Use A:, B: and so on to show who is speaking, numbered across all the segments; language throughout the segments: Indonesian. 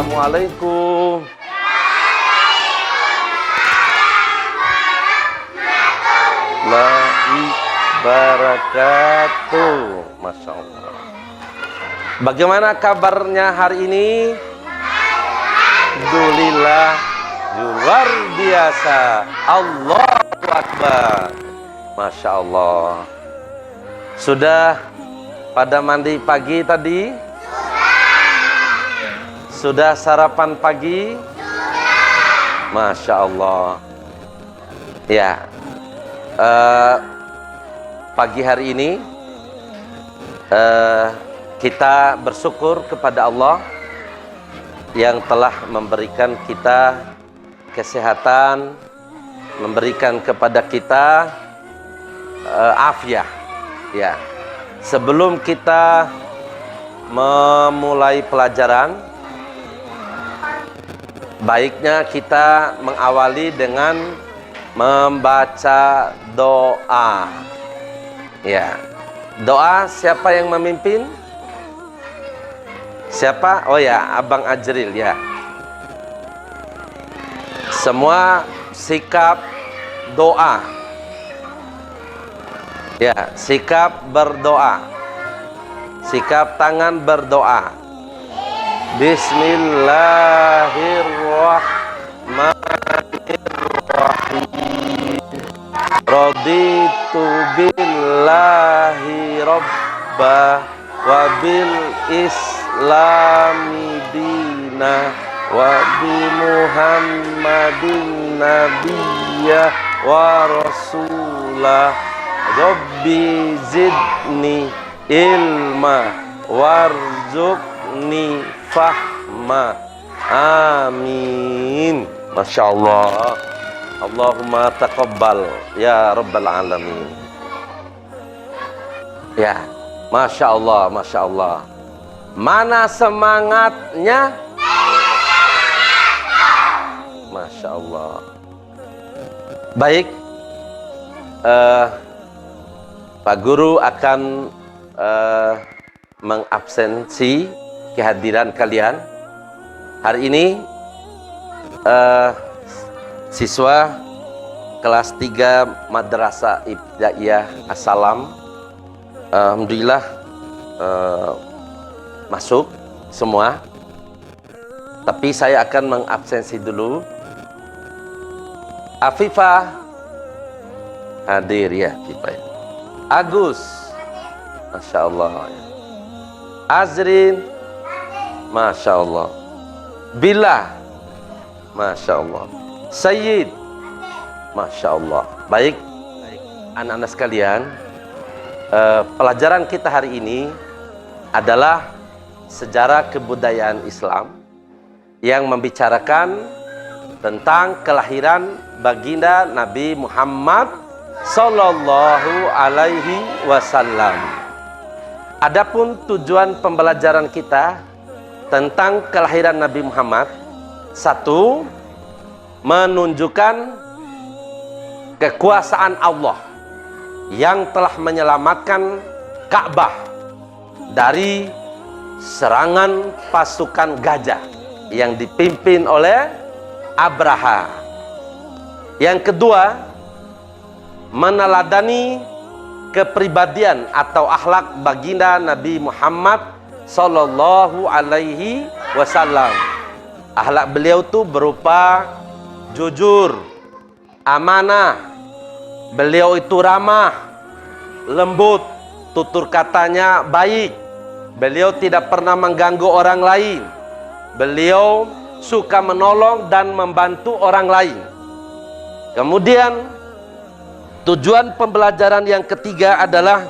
A: Assalamualaikum. Warahmatullahi wabarakatuh. Masya Allah. Bagaimana kabarnya hari ini? Alhamdulillah, luar biasa. Allahu Akbar. Masya Allah. Sudah pada mandi pagi tadi? Sudah sarapan pagi? Masya Allah. Ya, pagi hari ini kita bersyukur kepada Allah yang telah memberikan kita kesehatan, memberikan kepada kita afiah. Ya, sebelum kita memulai pelajaran, baiknya kita mengawali dengan membaca doa. Ya, doa siapa yang memimpin? Siapa? Oh ya, Abang Ajril ya. Semua sikap doa. Ya, sikap berdoa. Sikap tangan berdoa. Bismillahirrahmanirrahim. Raditu billahi rabba wa bil islami dina wa bi muhammadin nabiyya wa rasulah. Rabbi zidni ilma warzuqni fahma. Amin. Masya Allah. Allahumma taqabbal ya rabbal alamin. Ya, Masya Allah, Masya Allah. Mana semangatnya? Masya Allah. Baik, Pak Guru akan mengabsensi kehadiran kalian hari ini. Siswa kelas 3 Madrasah Ibtidaiyah As-Salam, alhamdulillah masuk semua. Tapi saya akan mengabsensi dulu. Afifah hadir ya, Afifah. Agus, Masya Allah. Azrin, Masya Allah. Billah, Masya Allah. Sayyid, Masya Allah. Baik, anak-anak sekalian, pelajaran kita hari ini adalah sejarah kebudayaan Islam yang membicarakan tentang kelahiran baginda Nabi Muhammad Sallallahu Alaihi Wasallam. Adapun tujuan pembelajaran kita tentang kelahiran Nabi Muhammad, satu, menunjukkan kekuasaan Allah yang telah menyelamatkan Ka'bah dari serangan pasukan gajah yang dipimpin oleh Abraha. Yang kedua, meneladani kepribadian atau akhlak baginda Nabi Muhammad Sallallahu Alaihi Wasallam. Akhlak beliau itu berupa jujur, amanah. Beliau itu ramah, lembut, tutur katanya baik. Beliau tidak pernah mengganggu orang lain. Beliau suka menolong dan membantu orang lain. Kemudian tujuan pembelajaran yang ketiga adalah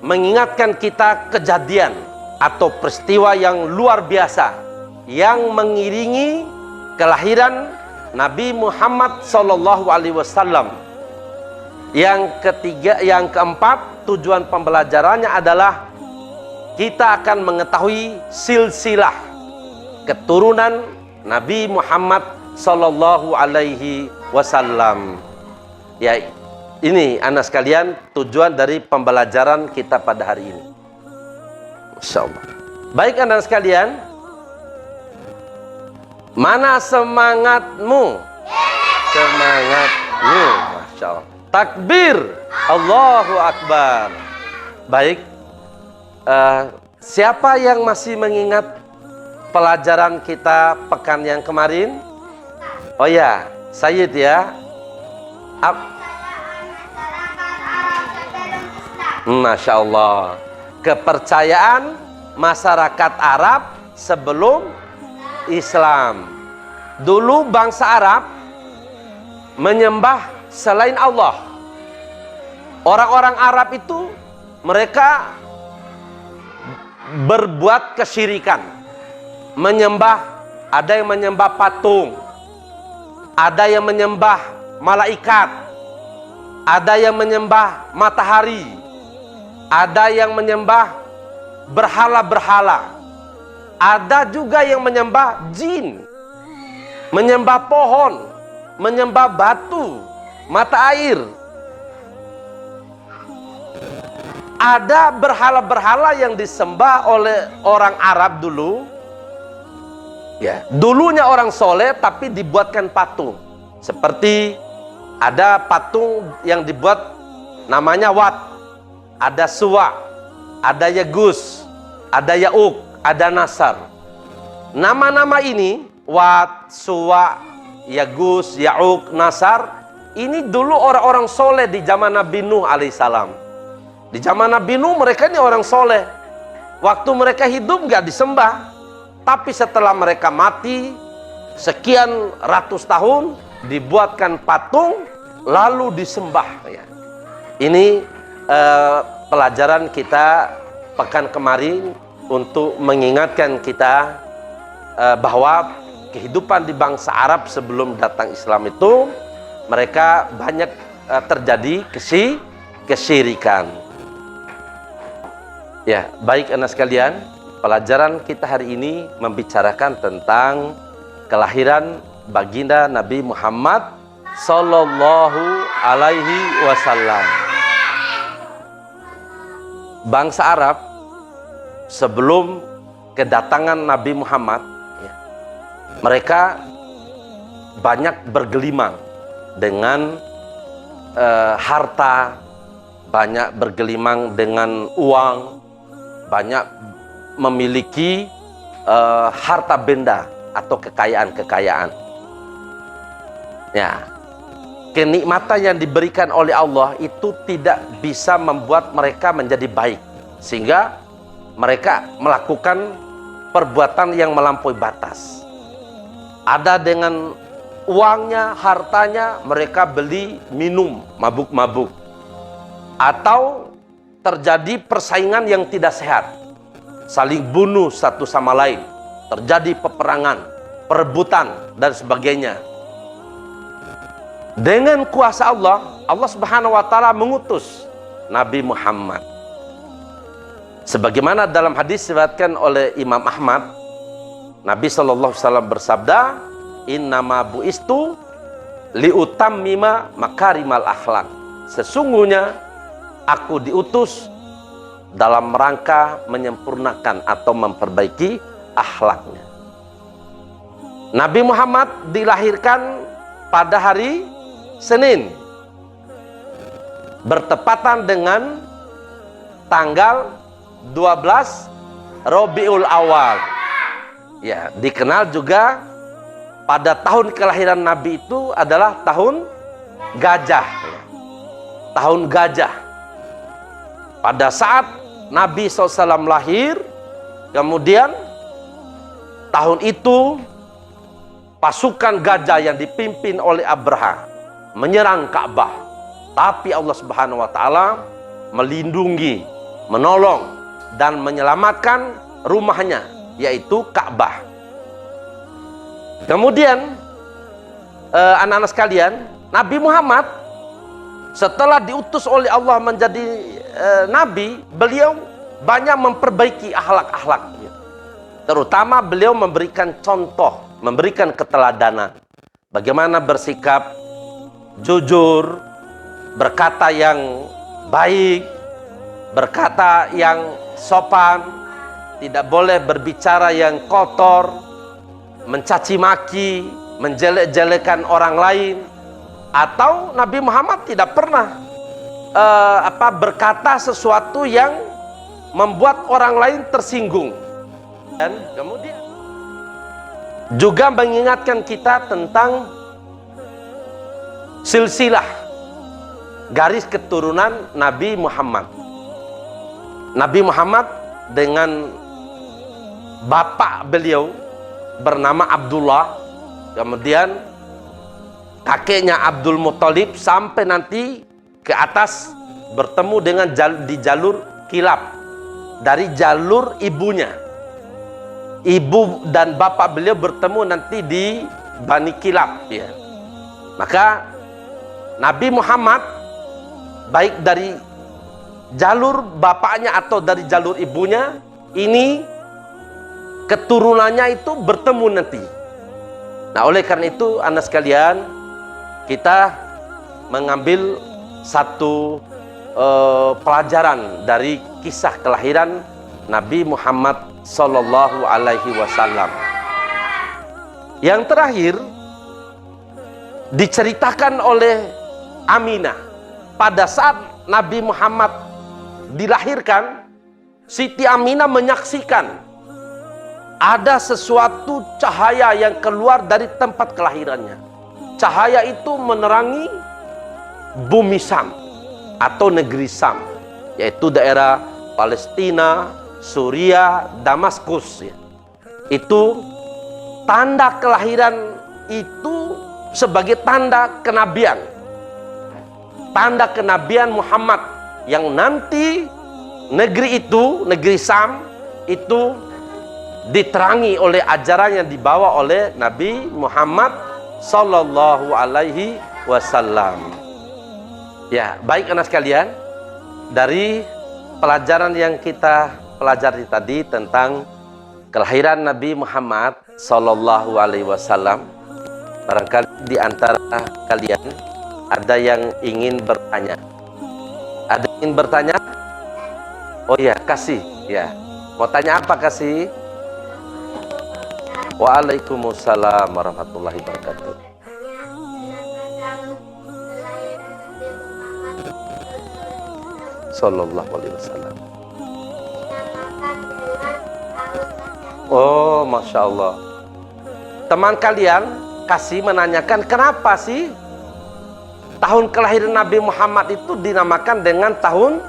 A: mengingatkan kita kejadian atau peristiwa yang luar biasa yang mengiringi kelahiran Nabi Muhammad Sallallahu Alaihi Wasallam. Yang ketiga, yang keempat, tujuan pembelajarannya adalah kita akan mengetahui silsilah keturunan Nabi Muhammad Sallallahu Alaihi Wasallam. Ya, ini anak sekalian tujuan dari pembelajaran kita pada hari ini. Masya Allah. Baik anak sekalian, Mana semangatmu? Semangatmu, Masya Allah. Takbir, Allahu Akbar. Baik, siapa yang masih mengingat pelajaran kita pekan yang kemarin? Oh ya, Sayyid ya. Masya Allah. Kepercayaan masyarakat Arab sebelum Islam. Dulu bangsa Arab menyembah selain Allah. Orang-orang Arab itu mereka berbuat kesyirikan. Menyembah, ada yang menyembah patung, ada yang menyembah malaikat, ada yang menyembah matahari, ada yang menyembah berhala-berhala, ada juga yang menyembah jin, menyembah pohon, menyembah batu, mata air. Ada berhala-berhala yang disembah oleh orang Arab dulu. Ya, dulunya orang soleh tapi dibuatkan patung. Seperti ada patung yang dibuat namanya Wat, ada Suwa, ada Yagus, ada Yauk, ada Nasar. Nama-nama ini, Wat, Suwa, Yagus, Yauk, Nasar, ini dulu orang-orang soleh di zaman Nabi Nuh alaihissalam. Di zaman Nabi Nuh mereka ini orang soleh. Waktu mereka hidup nggak disembah, tapi setelah mereka mati sekian ratus tahun dibuatkan patung lalu disembah. Ya. Ini pelajaran kita pekan kemarin untuk mengingatkan kita bahwa kehidupan di bangsa Arab sebelum datang Islam itu mereka banyak terjadi kesyirikan. Ya, baik anak sekalian, pelajaran kita hari ini membicarakan tentang kelahiran baginda Nabi Muhammad Sallallahu Alaihi Wasallam. Bangsa Arab sebelum kedatangan Nabi Muhammad, ya, mereka banyak bergelimang dengan harta, banyak bergelimang dengan uang, banyak memiliki harta benda atau kekayaan-kekayaan. Ya, kenikmatan yang diberikan oleh Allah itu tidak bisa membuat mereka menjadi baik, sehingga mereka melakukan perbuatan yang melampaui batas. Ada dengan uangnya, hartanya, mereka beli minum, mabuk-mabuk, atau terjadi persaingan yang tidak sehat, saling bunuh satu sama lain, terjadi peperangan, perebutan, dan sebagainya. Dengan kuasa Allah, Allah Subhanahu wa Ta'ala mengutus Nabi Muhammad. Sebagaimana dalam hadis diriwayatkan oleh Imam Ahmad, Nabi SAW bersabda, "Innama bu'istu liutammima makarimal akhlak." Sesungguhnya aku diutus dalam rangka menyempurnakan atau memperbaiki akhlaknya. Nabi Muhammad dilahirkan pada hari Senin, bertepatan dengan tanggal 12 Rabiul Awal. Ya, dikenal juga pada tahun kelahiran Nabi itu adalah tahun gajah. Tahun gajah. Pada saat Nabi SAW lahir, kemudian tahun itu pasukan gajah yang dipimpin oleh Abraha menyerang Ka'bah. Tapi Allah Subhanahu wa Ta'ala melindungi, menolong, dan menyelamatkan rumahnya, yaitu Ka'bah. Kemudian anak-anak sekalian, Nabi Muhammad setelah diutus oleh Allah menjadi Nabi, beliau banyak memperbaiki akhlak-akhlak. Terutama beliau memberikan contoh, memberikan keteladanan. Bagaimana bersikap jujur, berkata yang baik, berkata yang sopan, tidak boleh berbicara yang kotor, mencaci maki, menjelek-jelekan orang lain, atau Nabi Muhammad tidak pernah berkata sesuatu yang membuat orang lain tersinggung. Dan kemudian juga mengingatkan kita tentang silsilah garis keturunan Nabi Muhammad. Nabi Muhammad dengan bapak beliau bernama Abdullah, kemudian kakeknya Abdul Muthalib, sampai nanti ke atas bertemu dengan di jalur Kilab dari jalur ibunya. Ibu dan bapak beliau bertemu nanti di Bani Kilab, ya. Maka Nabi Muhammad baik dari jalur bapaknya atau dari jalur ibunya, ini keturunannya itu bertemu nanti. Nah, oleh karena itu anak sekalian, kita mengambil satu pelajaran dari kisah kelahiran Nabi Muhammad Sallallahu Alaihi Wasallam. Yang terakhir diceritakan oleh Aminah, pada saat Nabi Muhammad dilahirkan, Siti Aminah menyaksikan ada sesuatu cahaya yang keluar dari tempat kelahirannya. Cahaya itu menerangi bumi Sam atau negeri Sam, yaitu daerah Palestina, Suriah, Damaskus, ya. Itu tanda kelahiran itu sebagai tanda kenabian. Tanda kenabian Muhammad, yang nanti negeri itu, negeri Sam itu diterangi oleh ajaran yang dibawa oleh Nabi Muhammad Sallallahu Alaihi Wasallam. Ya, baik anak sekalian, dari pelajaran yang kita pelajari tadi tentang kelahiran Nabi Muhammad Sallallahu Alaihi Wasallam, barangkali di antara kalian ada yang ingin bertanya. Ada yang ingin bertanya? Oh ya, kasih. Ya, mau tanya apa kasih? Waalaikumsalam warahmatullahi wabarakatuh. Sallallahu Alaihi Wasallam. Oh, Masya Allah. Teman kalian kasih menanyakan, kenapa sih tahun kelahiran Nabi Muhammad itu dinamakan dengan tahun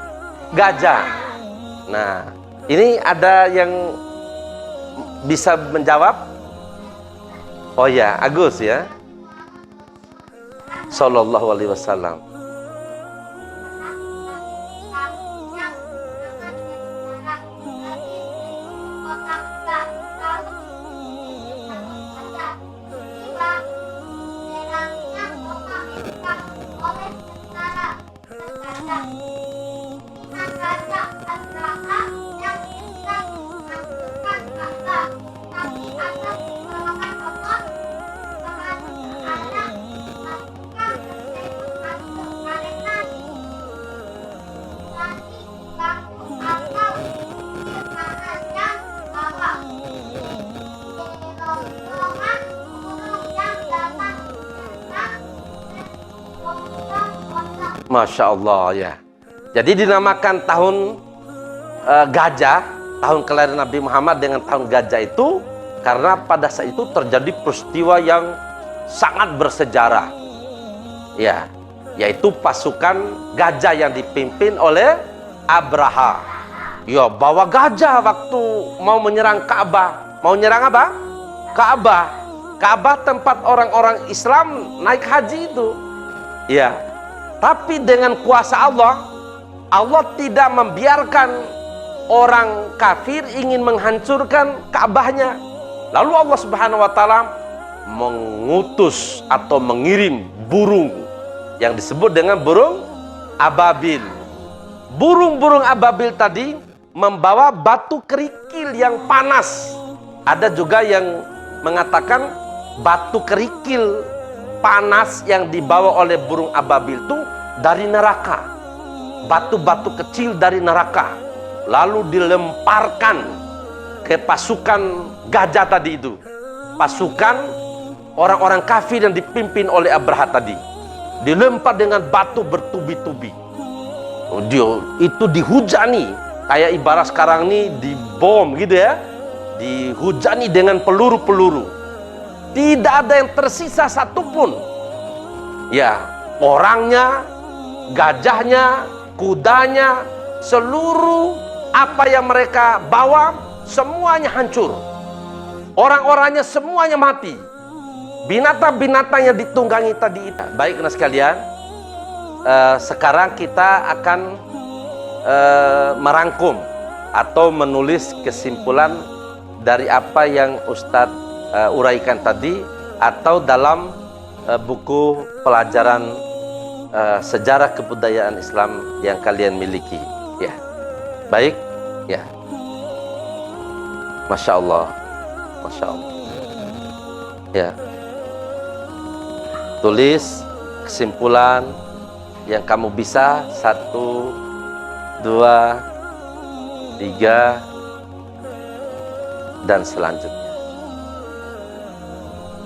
A: gajah? Nah, ini ada yang bisa menjawab? Oh ya, Agus ya. Sallallahu Alaihi Wasallam. Masya Allah ya. Jadi dinamakan tahun gajah, tahun kelahiran Nabi Muhammad dengan tahun gajah itu karena pada saat itu terjadi peristiwa yang sangat bersejarah, ya, yaitu pasukan gajah yang dipimpin oleh Abraha. Ya, bawa gajah waktu mau menyerang Ka'bah. Mau nyerang apa? Ka'bah. Ka'bah tempat orang-orang Islam naik haji itu. Ya. Tapi dengan kuasa Allah, Allah tidak membiarkan orang kafir ingin menghancurkan Ka'bahnya. Lalu Allah Subhanahu wa taala mengutus atau mengirim burung yang disebut dengan burung ababil. Burung-burung ababil tadi membawa batu kerikil yang panas. Ada juga yang mengatakan batu kerikil panas yang dibawa oleh burung ababil itu dari neraka, batu-batu kecil dari neraka, lalu dilemparkan ke pasukan gajah tadi itu. pasukan orang-orang kafir yang dipimpin oleh Abraha tadi. Dilempar dengan batu bertubi-tubi. Itu dihujani, kayak ibarat sekarang nih dibom gitu ya. Dihujani dengan peluru-peluru. Tidak ada yang tersisa satupun. Ya, orangnya, gajahnya, kudanya, seluruh apa yang mereka bawa semuanya hancur. Orang-orangnya semuanya mati. Binatang-binatang yang ditunggangi tadi itu. Baik teman sekalian, sekarang kita akan merangkum atau menulis kesimpulan dari apa yang Ustadz uraikan tadi, atau dalam buku pelajaran sejarah kebudayaan Islam yang kalian miliki. Ya, baik, ya, Masya Allah, Masya Allah. Ya, tulis kesimpulan yang kamu bisa, 1, 2, 3, dan selanjutnya.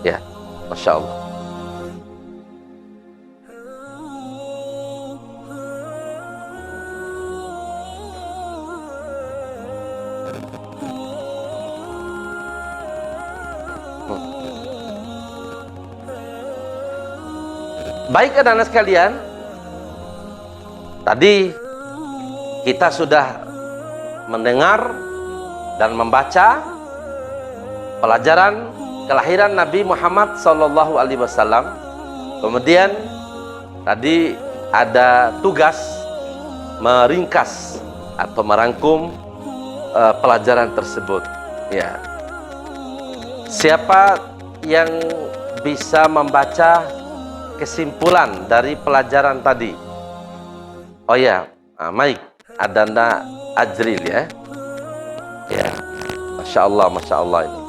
A: Ya, Masya Allah. Baik anak-anak sekalian, tadi kita sudah mendengar dan membaca pelajaran kelahiran Nabi Muhammad SAW. Kemudian tadi ada tugas meringkas atau merangkum pelajaran tersebut. Ya, siapa yang bisa membaca kesimpulan dari pelajaran tadi? Oh ya, Mike, Adanda Ajril ya. Ya, Masya Allah, Masya Allah ini.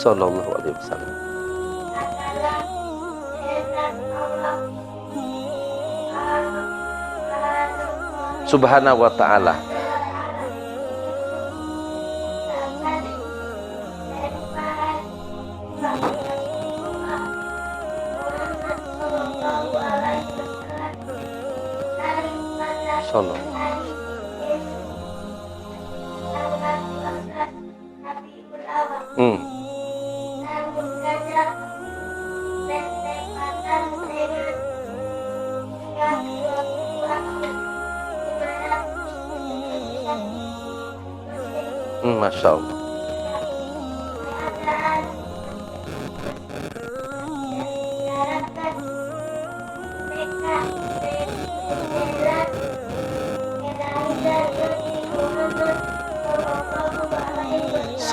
A: Sallallahu alaihi wasallam. Subhanahu wa ta'ala. Sallallahu. Masya Allah.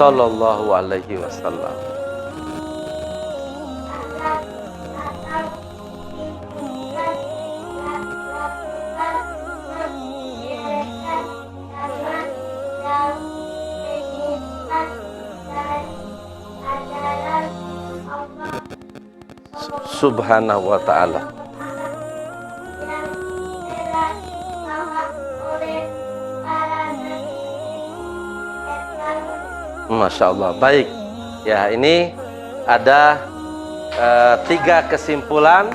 A: Sallallahu alaihi wasallam. Subhanahu wa ta'ala. Masya Allah. Baik ya, ini ada 3 kesimpulan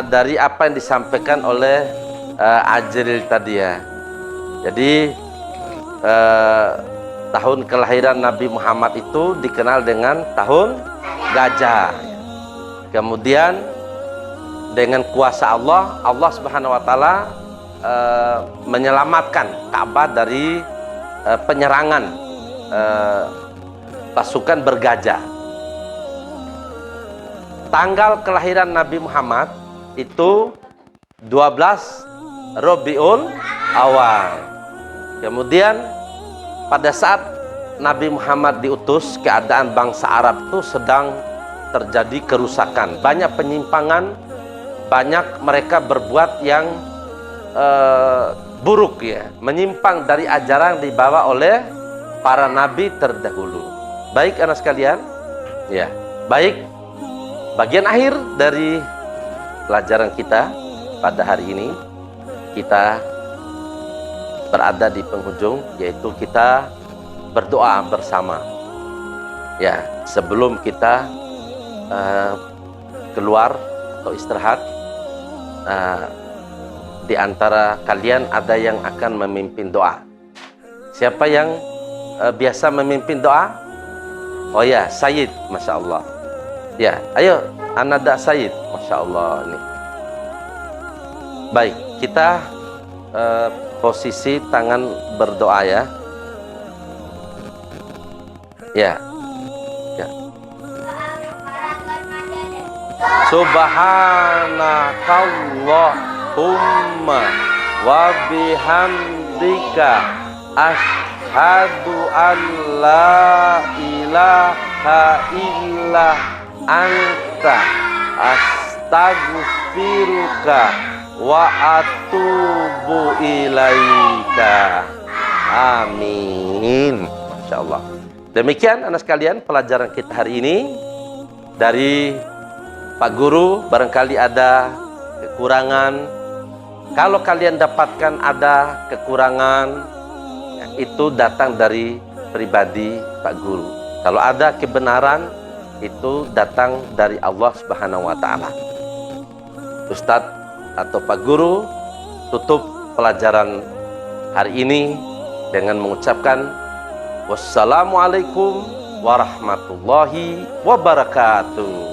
A: dari apa yang disampaikan oleh Ajril tadi ya. Jadi tahun kelahiran Nabi Muhammad itu dikenal dengan tahun gajah. Kemudian dengan kuasa Allah, Allah Subhanahu wa ta'ala menyelamatkan Ka'bah dari penyerangan pasukan bergajah. Tanggal kelahiran Nabi Muhammad itu 12 Rabiul Awal. Kemudian pada saat Nabi Muhammad diutus, keadaan bangsa Arab itu sedang terjadi kerusakan, banyak penyimpangan, banyak mereka berbuat yang buruk ya, menyimpang dari ajaran yang dibawa oleh para nabi terdahulu. Baik anak sekalian, ya. Baik, bagian akhir dari pelajaran kita pada hari ini, kita berada di penghujung, yaitu kita berdoa bersama. Ya, sebelum kita keluar atau istirahat, di antara kalian ada yang akan memimpin doa. Siapa yang biasa memimpin doa? Oh ya, Sayyid, Masya Allah. Ya, ayo, Ananda Sayyid, Masya Allah. Nih. Baik, kita posisi tangan berdoa ya. Ya, ya. Subhanakallahumma wa bihamdika asyhadu an la ilaha illa anta astaghfiruka wa atubu ilaika. Amin. Masya Allah. Demikian anak sekalian pelajaran kita hari ini dari Pak Guru. Barangkali ada kekurangan. Kalau kalian dapatkan ada kekurangan, itu datang dari pribadi Pak Guru. Kalau ada kebenaran, itu datang dari Allah Subhanahu wa Ta'ala. Ustadz atau Pak Guru tutup pelajaran hari ini dengan mengucapkan wassalamualaikum warahmatullahi wabarakatuh.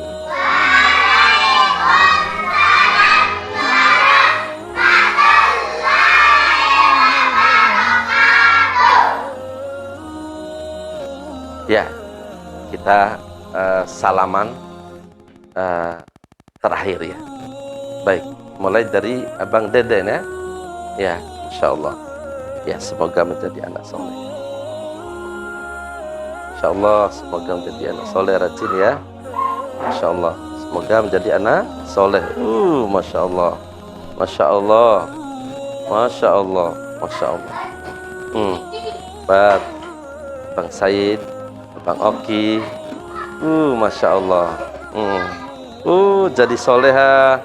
A: Ya, kita salaman terakhir ya. Baik, mulai dari Abang Deden ya. Ya, Insya Allah. Ya, semoga menjadi anak soleh. Insya Allah, semoga menjadi anak soleh rajin ya. Insya Allah, semoga menjadi anak soleh. Masya Allah, Masya Allah, Masya Allah, Masya Allah. Pak Bang Said, Bang Oki, Masya Allah. Jadi soleha,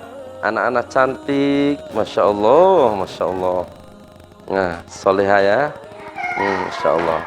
A: anak-anak cantik, Masya Allah, Masya Allah. Nah, soleha ya, Masya Allah.